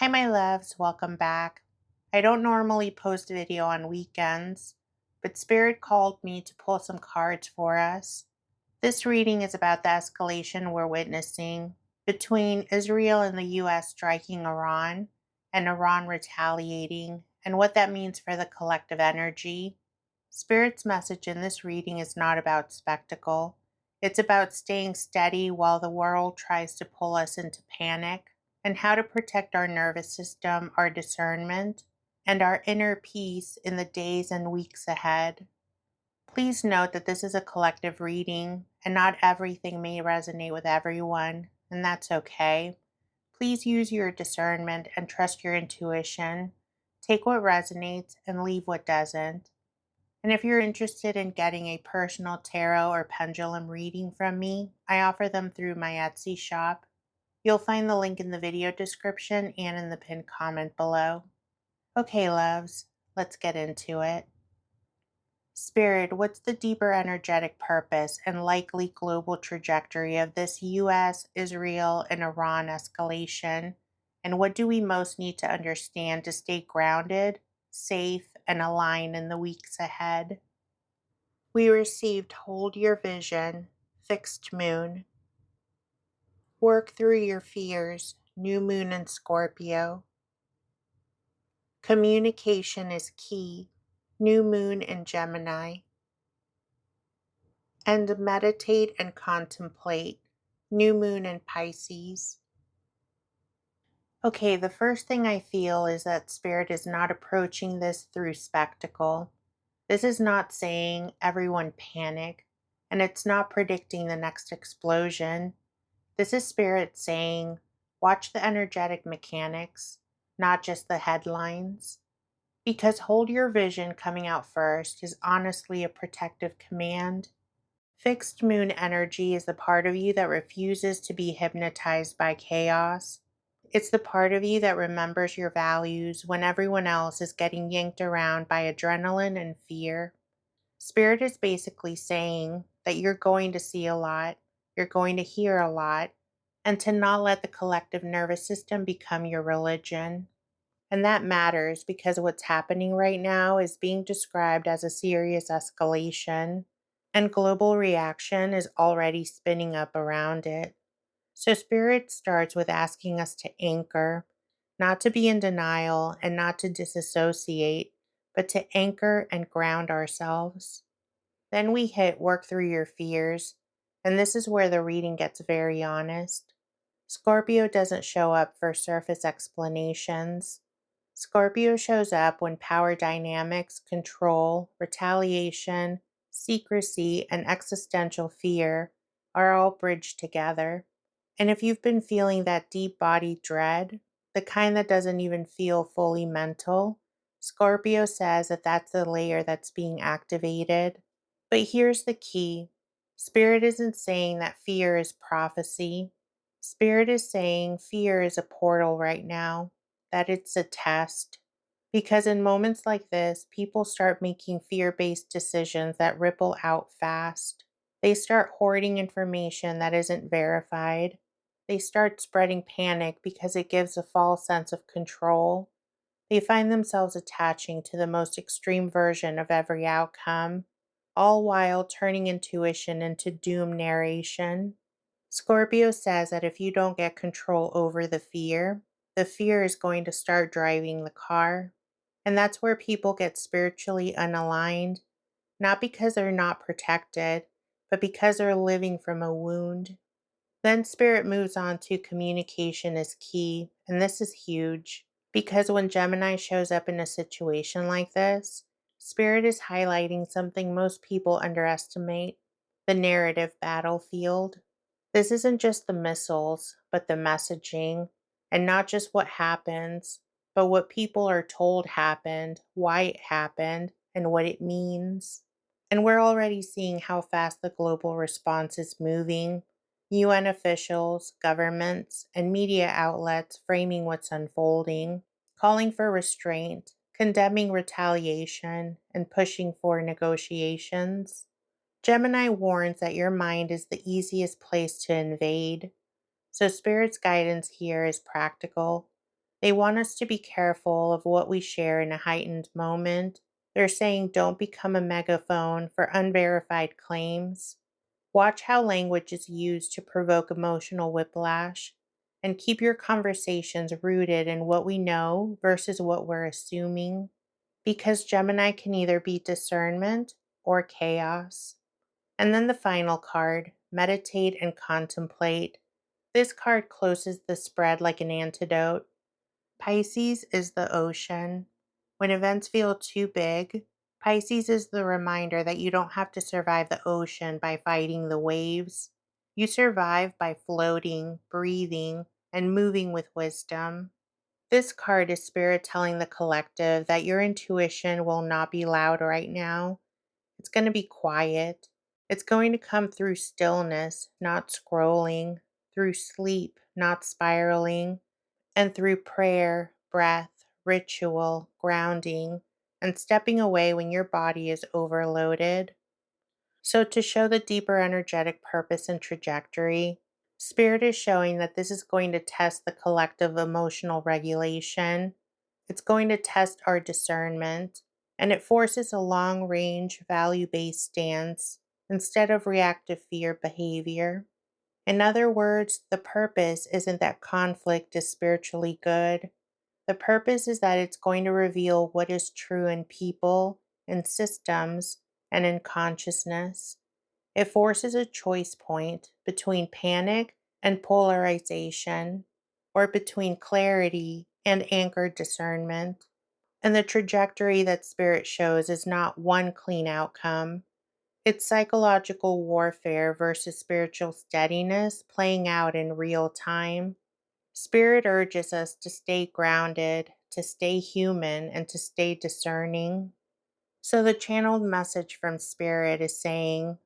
Hi, my loves. Welcome back. I don't normally post a video on weekends, but Spirit called me to pull some cards for us. This reading is about the escalation we're witnessing between Israel and the US striking Iran and Iran retaliating, and what that means for the collective energy. Spirit's message in this reading is not about spectacle. It's about staying steady while the world tries to pull us into panic, and how to protect our nervous system, our discernment, and our inner peace in the days and weeks ahead. Please note that this is a collective reading, and not everything may resonate with everyone, and that's okay. Please use your discernment and trust your intuition. Take what resonates and leave what doesn't. And if you're interested in getting a personal tarot or pendulum reading from me, I offer them through my Etsy shop. You'll find the link in the video description and in the pinned comment below. Okay, loves, let's get into it. Spirit, what's the deeper energetic purpose and likely global trajectory of this US, Israel, and Iran escalation? And what do we most need to understand to stay grounded, safe, and aligned in the weeks ahead? We received Hold Your Vision, Fixed Moon. Work through your fears, New Moon in Scorpio. Communication is key, New Moon in Gemini. And meditate and contemplate, New Moon in Pisces. Okay, the first thing I feel is that Spirit is not approaching this through spectacle. This is not saying everyone panic, and it's not predicting the next explosion. This is Spirit saying, watch the energetic mechanics, not just the headlines. Because Hold Your Vision coming out first is honestly a protective command. Fixed moon energy is the part of you that refuses to be hypnotized by chaos. It's the part of you that remembers your values when everyone else is getting yanked around by adrenaline and fear. Spirit is basically saying that you're going to see a lot, you're going to hear a lot, and to not let the collective nervous system become your religion. And that matters because what's happening right now is being described as a serious escalation, and global reaction is already spinning up around it. So, Spirit starts with asking us to anchor, not to be in denial and not to disassociate, but to anchor and ground ourselves. Then we hit Work Through Your Fears, and this is where the reading gets very honest. Scorpio doesn't show up for surface explanations. Scorpio shows up when power dynamics, control, retaliation, secrecy, and existential fear are all bridged together. And if you've been feeling that deep body dread, the kind that doesn't even feel fully mental, Scorpio says that that's the layer that's being activated. But here's the key. Spirit isn't saying that fear is prophecy. Spirit is saying fear is a portal right now, that it's a test. Because in moments like this, people start making fear based decisions that ripple out fast. They start hoarding information that isn't verified. They start spreading panic because it gives a false sense of control. They find themselves attaching to the most extreme version of every outcome, all while turning intuition into doom narration. Scorpio says that if you don't get control over the fear is going to start driving the car. And that's where people get spiritually unaligned, not because they're not protected, but because they're living from a wound. Then Spirit moves on to communication is key, and this is huge because when Gemini shows up in a situation like this, Spirit is highlighting something most people underestimate: the narrative battlefield. This isn't just the missiles, but the messaging, and not just what happens, but what people are told happened, why it happened, and what it means. And we're already seeing how fast the global response is moving. UN officials, governments, and media outlets framing what's unfolding, calling for restraint, condemning retaliation, and pushing for negotiations. Gemini warns that your mind is the easiest place to invade. So Spirit's guidance here is practical. They want us to be careful of what we share in a heightened moment. They're saying don't become a megaphone for unverified claims. Watch how language is used to provoke emotional whiplash, and keep your conversations rooted in what we know versus what we're assuming, because Gemini can either be discernment or chaos. And then the final card, meditate and contemplate. This card closes the spread like an antidote. Pisces is the ocean. When events feel too big, Pisces is the reminder that you don't have to survive the ocean by fighting the waves. You survive by floating, breathing, and moving with wisdom. This card is spirit telling the collective that your intuition will not be loud right now. It's going to be quiet. It's going to come through stillness, not scrolling, through sleep, not spiraling, and through prayer, breath, ritual, grounding, and stepping away when your body is overloaded. So, to show the deeper energetic purpose and trajectory, Spirit is showing that this is going to test the collective emotional regulation. It's going to test our discernment, and it forces a long range, value based stance instead of reactive fear behavior. In other words, the purpose isn't that conflict is spiritually good. The purpose is that it's going to reveal what is true in people, in systems, and in consciousness. It forces a choice point between panic and polarization, or between clarity and anchored discernment. And the trajectory that Spirit shows is not one clean outcome. It's psychological warfare versus spiritual steadiness playing out in real time. Spirit urges us to stay grounded, to stay human, and to stay discerning. So the channeled message from Spirit is saying,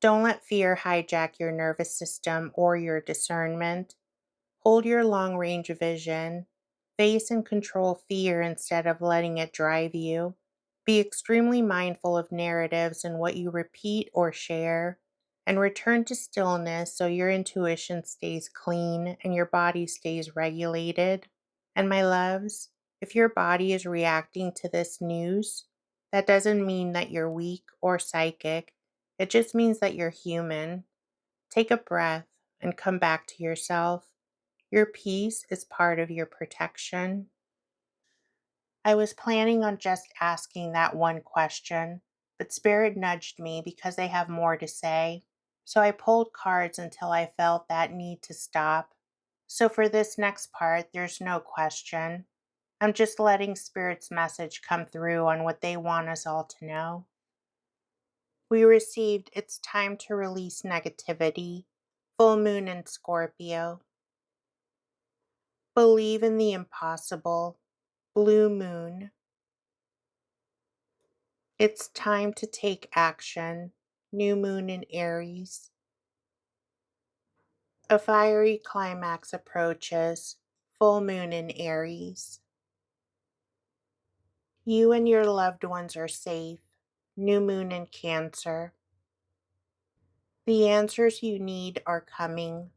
don't let fear hijack your nervous system or your discernment. Hold your long range vision. Face and control fear instead of letting it drive you. Be extremely mindful of narratives and what you repeat or share. And return to stillness so your intuition stays clean and your body stays regulated. And my loves, if your body is reacting to this news, that doesn't mean that you're weak or psychic. It just means that you're human. Take a breath and come back to yourself. Your peace is part of your protection. I was planning on just asking that one question, but Spirit nudged me because they have more to say. So I pulled cards until I felt that need to stop. So for this next part, there's no question. I'm just letting Spirit's message come through on what they want us all to know. We received It's Time to Release Negativity, Full Moon in Scorpio. Believe in the impossible, Blue Moon. It's time to take action, New Moon in Aries. A fiery climax approaches, Full Moon in Aries. You and your loved ones are safe, New Moon in Cancer. The answers you need are coming,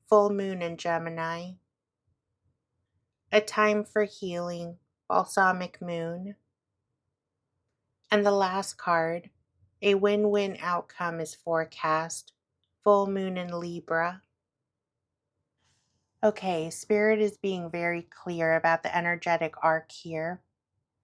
Full Moon in Gemini. A time for healing, Balsamic Moon. And the last card, a win-win outcome is forecast, Full Moon in Libra. Okay, Spirit is being very clear about the energetic arc here.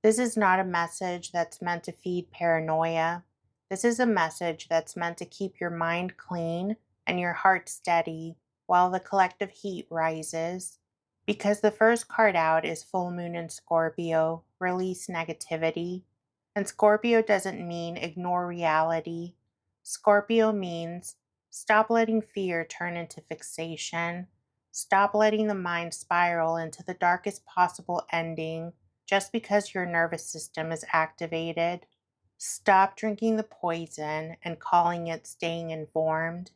This is not a message that's meant to feed paranoia. This is a message that's meant to keep your mind clean and your heart steady while the collective heat rises. Because the first card out is Full Moon in Scorpio, release negativity. And Scorpio doesn't mean ignore reality. Scorpio means stop letting fear turn into fixation. Stop letting the mind spiral into the darkest possible ending just because your nervous system is activated. Stop drinking the poison and calling it staying informed.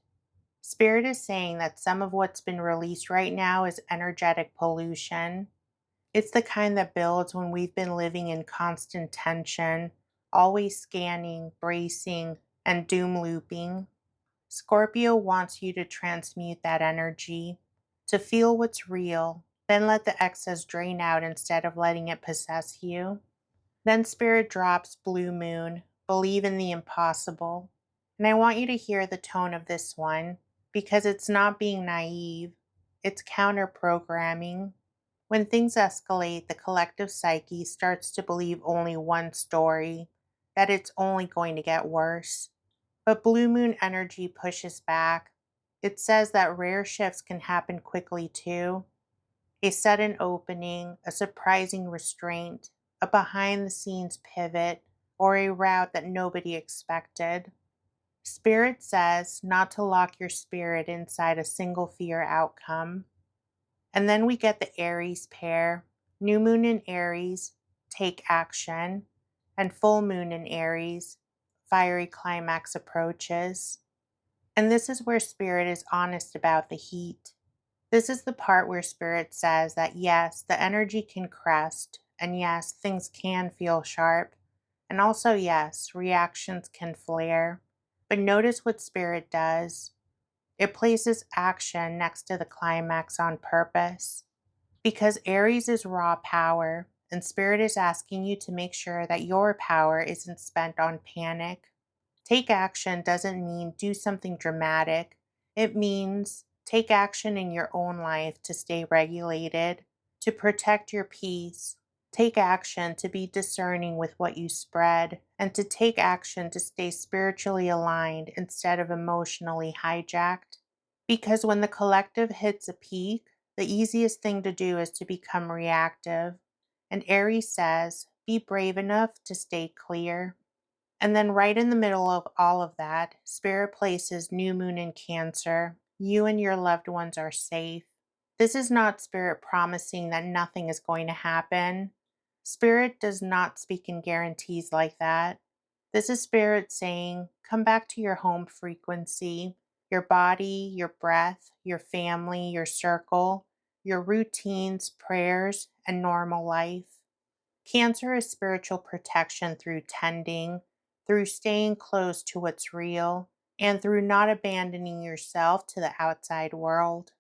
Spirit is saying that some of what's been released right now is energetic pollution. It's the kind that builds when we've been living in constant tension, always scanning, bracing, and doom looping. Scorpio wants you to transmute that energy, to feel what's real, Then let the excess drain out instead of letting it possess you. Then Spirit drops Blue Moon, believe in the impossible. And I want you to hear the tone of this one because it's not being naive, it's counter programming. When things escalate, the collective psyche starts to believe only one story, that it's only going to get worse. But Blue Moon energy pushes back. It says that rare shifts can happen quickly too. A sudden opening, a surprising restraint, a behind the scenes pivot, or a route that nobody expected. Spirit says not to lock your spirit inside a single fear outcome. And then we get the Aries pair, new moon in Aries, take action, and full moon in Aries, fiery climax approaches. And this is where Spirit is honest about the heat. This is the part where Spirit says that yes, the energy can crest, and yes, things can feel sharp, and also yes, reactions can flare. But notice what Spirit does. It places action next to the climax on purpose. Because Aries is raw power, and Spirit is asking you to make sure that your power isn't spent on panic. Take action doesn't mean do something dramatic. It means take action in your own life to stay regulated, to protect your peace. Take action to be discerning with what you spread, and to take action to stay spiritually aligned instead of emotionally hijacked. Because when the collective hits a peak, the easiest thing to do is to become reactive. And Aries says, be brave enough to stay clear. And then, right in the middle of all of that, Spirit places new moon in Cancer. You and your loved ones are safe. This is not Spirit promising that nothing is going to happen. Spirit does not speak in guarantees like that. This is Spirit saying, come back to your home frequency, your body, your breath, your family, your circle, your routines, prayers, and normal life. Cancer is spiritual protection through tending, through staying close to what's real, and through not abandoning yourself to the outside world.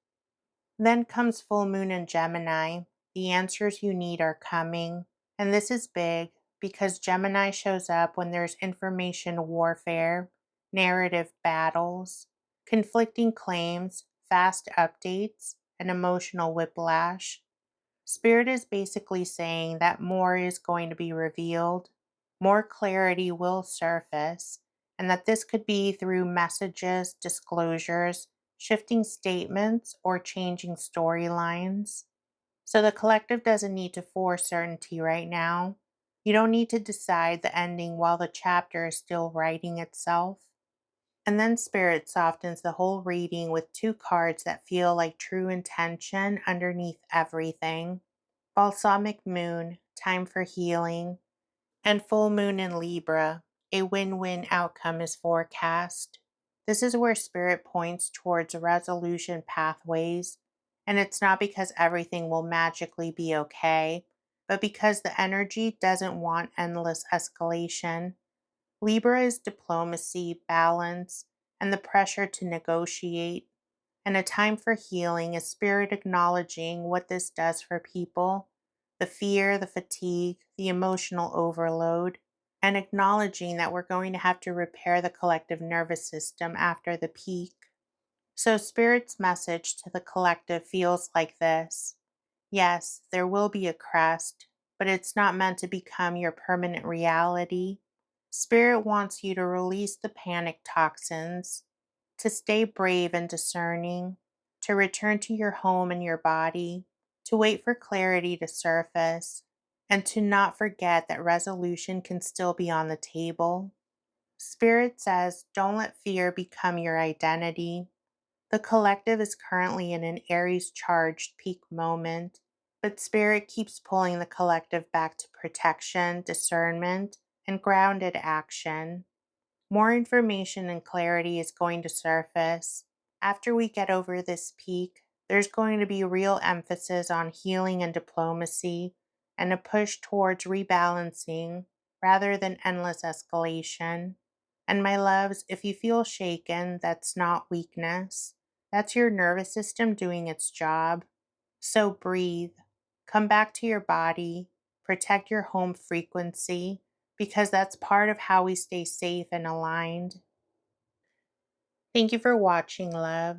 Then comes full moon in Gemini. The answers you need are coming. And this is big because Gemini shows up when there's information warfare, narrative battles, conflicting claims, fast updates, and emotional whiplash. Spirit is basically saying that more is going to be revealed, more clarity will surface, and that this could be through messages, disclosures, shifting statements, or changing storylines. So the collective doesn't need to force certainty right now. You don't need to decide the ending while the chapter is still writing itself. And then Spirit softens the whole reading with two cards that feel like true intention underneath everything. Balsamic Moon, time for healing, and full moon in Libra, a win-win outcome is forecast. This is where Spirit points towards resolution pathways, and it's not because everything will magically be okay, but because the energy doesn't want endless escalation. Libra is diplomacy, balance, and the pressure to negotiate, and a time for healing is Spirit acknowledging what this does for people, the fear, the fatigue, the emotional overload, and acknowledging that we're going to have to repair the collective nervous system after the peak. So, Spirit's message to the collective feels like this. Yes, there will be a crest, but it's not meant to become your permanent reality. Spirit wants you to release the panic toxins, to stay brave and discerning, to return to your home and your body, to wait for clarity to surface, and to not forget that resolution can still be on the table. Spirit says, don't let fear become your identity. The collective is currently in an Aries charged peak moment, but Spirit keeps pulling the collective back to protection, discernment, and grounded action. More information and clarity is going to surface. After we get over this peak, there's going to be real emphasis on healing and diplomacy, and a push towards rebalancing rather than endless escalation. And my loves, if you feel shaken, that's not weakness. That's your nervous system doing its job. So breathe, come back to your body, protect your home frequency, because that's part of how we stay safe and aligned. Thank you for watching, love.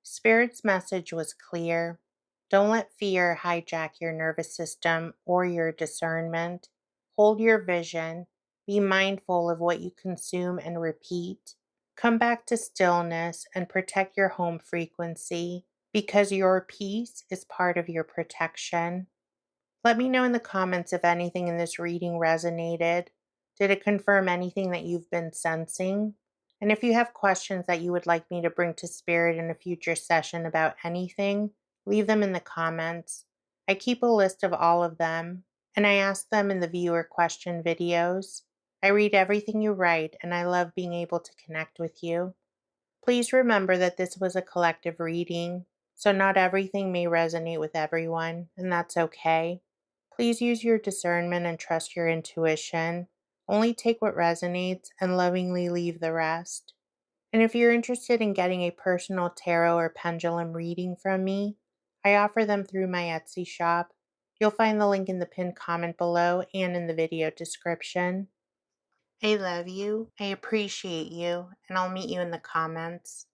Spirit's message was clear. Don't let fear hijack your nervous system or your discernment. Hold your vision. Be mindful of what you consume and repeat. Come back to stillness and protect your home frequency because your peace is part of your protection. Let me know in the comments if anything in this reading resonated. Did it confirm anything that you've been sensing? And if you have questions that you would like me to bring to spirit in a future session about anything, leave them in the comments. I keep a list of all of them, and I ask them in the viewer question videos. I read everything you write, and I love being able to connect with you. Please remember that this was a collective reading, so not everything may resonate with everyone, and that's okay. Please use your discernment and trust your intuition. Only take what resonates and lovingly leave the rest. And if you're interested in getting a personal tarot or pendulum reading from me, I offer them through my Etsy shop. You'll find the link in the pinned comment below and in the video description. I love you, I appreciate you, and I'll meet you in the comments.